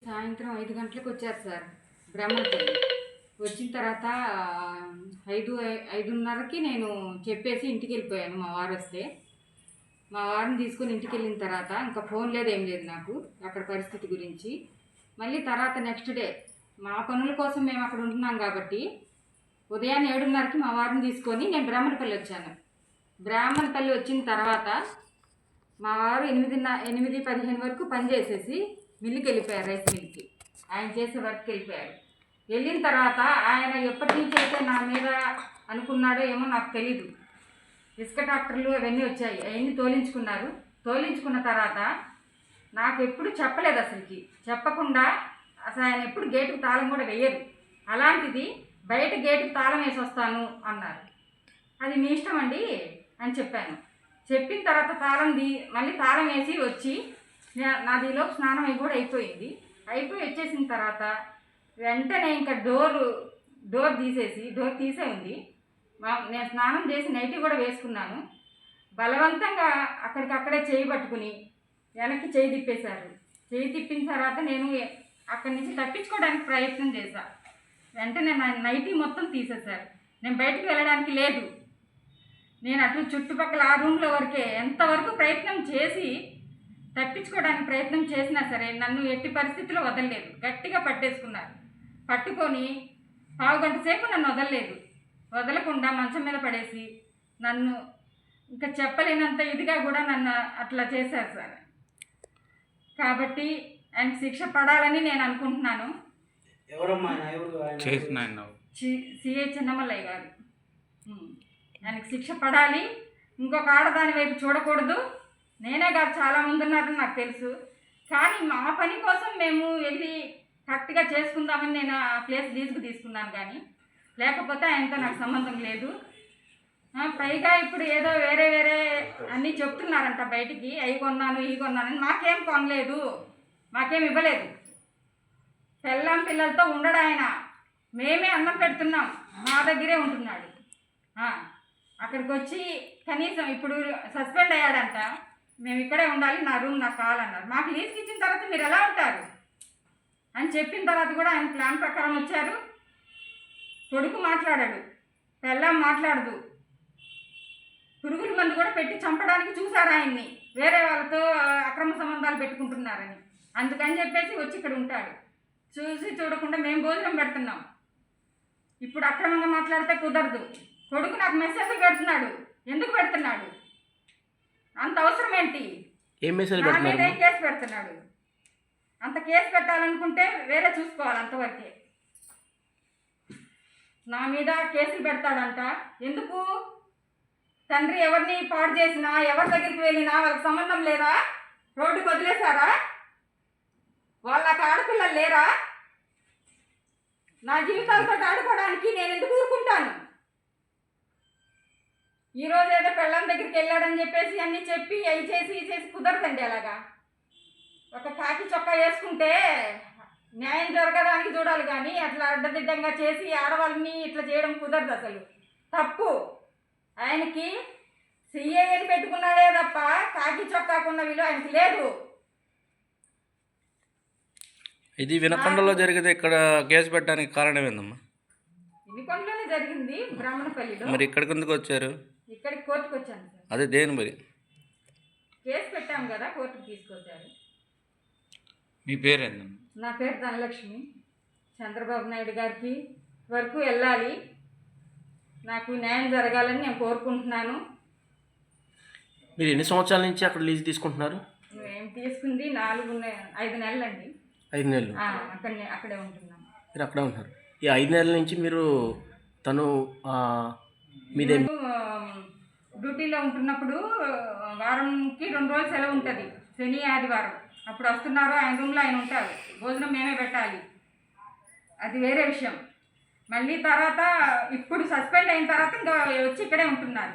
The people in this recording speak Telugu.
సాయంత్రం 5 గంటలకు వచ్చారు సార్ బ్రహ్మణపల్లి. వచ్చిన తర్వాత 5:30కి నేను చెప్పేసి ఇంటికి వెళ్ళిపోయాను. మా వారు వస్తే మా వారిని తీసుకొని ఇంటికి వెళ్ళిన తర్వాత ఇంకా ఫోన్ లేదు, ఏం లేదు నాకు అక్కడ పరిస్థితి గురించి. మళ్ళీ తర్వాత నెక్స్ట్ డే మా పనుల కోసం మేము అక్కడ ఉంటున్నాం కాబట్టి ఉదయాన్నే 7:30కి మా వారిని తీసుకొని నేను బ్రాహ్మణపల్లి వచ్చాను. బ్రాహ్మణపల్లి వచ్చిన తర్వాత మా వారు 8:15 వరకు పని చేసేసి మిల్లుకి వెళ్ళిపోయారు, రైస్ మిల్కి. ఆయన చేసే వర్క్కి వెళ్ళిపోయారు. వెళ్ళిన తర్వాత ఆయన ఎప్పటి నుంచి అయితే నా మీద అనుకున్నాడో ఏమో నాకు తెలీదు. ఇసుక ట్రాక్టర్లు అవన్నీ వచ్చాయి, అవన్నీ తోలించుకున్నారు. తోలించుకున్న తర్వాత నాకు ఎప్పుడు చెప్పలేదు, అసలుకి చెప్పకుండా అసలు ఆయన ఎప్పుడు గేటుకు తాళం కూడా వేయరు. అలాంటిది బయట గేటుకు తాళం వేసి వస్తాను అన్నారు. అది మీ ఇష్టం అండి అని చెప్పాను. చెప్పిన తర్వాత మళ్ళీ తాళం వేసి వచ్చి నాదిలోపు స్నానం అయి కూడా అయిపోయింది. అయిపోయి వచ్చేసిన తర్వాత వెంటనే ఇంకా డోర్ తీసే ఉంది. నేను స్నానం చేసి నైటీ కూడా వేసుకున్నాను. బలవంతంగా అక్కడికక్కడే చేయి పట్టుకుని వెనక్కి చేయి తిప్పేశారు. చేయి తిప్పిన తర్వాత నేను అక్కడి నుంచి తప్పించుకోవడానికి ప్రయత్నం చేశాను. వెంటనే నా నైటీ మొత్తం తీసేశారు. నేను బయటికి వెళ్ళడానికి లేదు. నేను అటు చుట్టుపక్కల ఆ రూమ్లో వరకే ఎంతవరకు ప్రయత్నం చేసి తప్పించుకోవడానికి ప్రయత్నం చేసినా సరే నన్ను ఎట్టి పరిస్థితిలో వదలలేదు. గట్టిగా పట్టేసుకున్నారు. పట్టుకొని 1/2 గంట సేపు నన్ను వదలకుండా మంచం మీద పడేసి నన్ను ఇంకా చెప్పలేనంత ఇదిగా కూడా నన్ను అట్లా చేశారు సార్. కాబట్టి ఆయనకు శిక్ష పడాలని నేను అనుకుంటున్నాను. సిఐ చిన్నమల్లయ్య గారు, ఆయనకు శిక్ష పడాలి. ఇంకొక ఆడదాని వైపు చూడకూడదు. నేనే కాదు, చాలామంది ఉన్నారని నాకు తెలుసు. కానీ మా పని కోసం మేము వెళ్ళి కరెక్ట్గా చేసుకుందామని నేను ఆ ప్లేస్ లీజుకు తీసుకున్నాను. కానీ లేకపోతే ఆయనతో నాకు సంబంధం లేదు. పైగా ఇప్పుడు ఏదో వేరే అన్నీ చెప్తున్నారంట బయటికి, అవి కొన్నాను ఈ కొన్నానని. మాకేం కొనలేదు, మాకేం ఇవ్వలేదు. పిల్లలతో ఉండడు ఆయన. మేమే అన్నం పెడుతున్నాం, మా దగ్గరే ఉంటున్నాడు. అక్కడికి వచ్చి కనీసం ఇప్పుడు సస్పెండ్ అయ్యాడంట, మేము ఇక్కడే ఉండాలి, నా రూమ్ నాకు కావాలన్నారు. మాకు లీజ్కి ఇచ్చిన తర్వాత మీరు ఎలా ఉంటారు అని చెప్పిన తర్వాత కూడా ఆయన ప్లాన్ ప్రకారం వచ్చారు. కొడుకు మాట్లాడాడు, పెళ్ళాం మాట్లాడదు. పురుగుల మందు కూడా పెట్టి చంపడానికి చూశారు ఆయన్ని, వేరే వాళ్ళతో అక్రమ సంబంధాలు పెట్టుకుంటున్నారని. అందుకని చెప్పేసి వచ్చి ఇక్కడ ఉంటాడు. చూడకుండా మేము భోజనం పెడుతున్నాం. ఇప్పుడు అక్రమంగా మాట్లాడితే కుదరదు. కొడుకు నాకు మెసేజ్ పెడుతున్నాడు. ఎందుకు పెడుతున్నాడు? అంత అవసరం ఏంటి? నా మీద కేసు పెడుతున్నాడు. అంత కేసు పెట్టాలనుకుంటే వేరే చూసుకోవాలి, అంతవరకే. నా మీద కేసులు పెడతాడంట. ఎందుకు? తండ్రి ఎవరిని పాడు చేసినా, ఎవరి దగ్గరికి వెళ్ళినా వాళ్ళకి సంబంధం లేదా? రోడ్డుకు వదిలేశారా? వాళ్ళకి ఆడపిల్లలు లేరా? నా జీవితాలతో ఆడుకోవడానికి నేను ఎందుకు ఊరుకుంటాను? ఈరోజు ఏదో పెళ్ళాం దగ్గరికి వెళ్ళాడని చెప్పేసి అన్నీ చెప్పి అవి చేసి కుదరదండి. అలాగా ఒక కాకి చొక్కా వేసుకుంటే న్యాయం జరగడానికి చూడాలి, కానీ అట్లా అడ్డదిడ్డంగా చేసి ఆడవాళ్ళని ఇట్లా చేయడం కుదరదు. అసలు తప్పు. ఆయనకి సిఐని పెట్టుకున్నాడే తప్ప కాకి చొక్కాకున్న విలువ ఆయనకి లేదు. ఇది వినకొండలో జరిగితే ఇక్కడ కేసు పెట్టడానికి కారణం ఏందమ్మా? వినకొండలోనే జరిగింది, బ్రాహ్మణపల్లిలో. మరి ఇక్కడికి ఎందుకు వచ్చారు? ఇక్కడికి కోర్టుకు వచ్చాను సార్. అదే దేని మరి కేసు పెట్టాము కదా, కోర్టుకు తీసుకొచ్చారు. మీ పేరేందమ్మా? నా పేరు ధనలక్ష్మి. చంద్రబాబు నాయుడు గారికి వరకు వెళ్ళాలి, నాకు న్యాయం జరగాలని నేను కోరుకుంటున్నాను. మీరు ఎన్ని సంవత్సరాల నుంచి అక్కడ లీజ్ తీసుకుంటున్నారు? మేము తీసుకుంది 5 నెలలండి. 5 నెలలు అక్కడే ఉంటున్నాం. మీరు అక్కడే ఉంటున్నారు. ఈ 5 నెలల నుంచి మీరు మీదే డ్యూటీలో ఉంటున్నప్పుడు వారంకి 2 రోజులు సెలవు ఉంటుంది, శని ఆదివారం. అప్పుడు వస్తున్నారు, ఆయన రూమ్లో ఆయన ఉంటారు. భోజనం మేమే పెట్టాలి, అది వేరే విషయం. మళ్ళీ తర్వాత ఇప్పుడు సస్పెండ్ అయిన తర్వాత ఇంకా వచ్చి ఇక్కడే ఉంటున్నారు.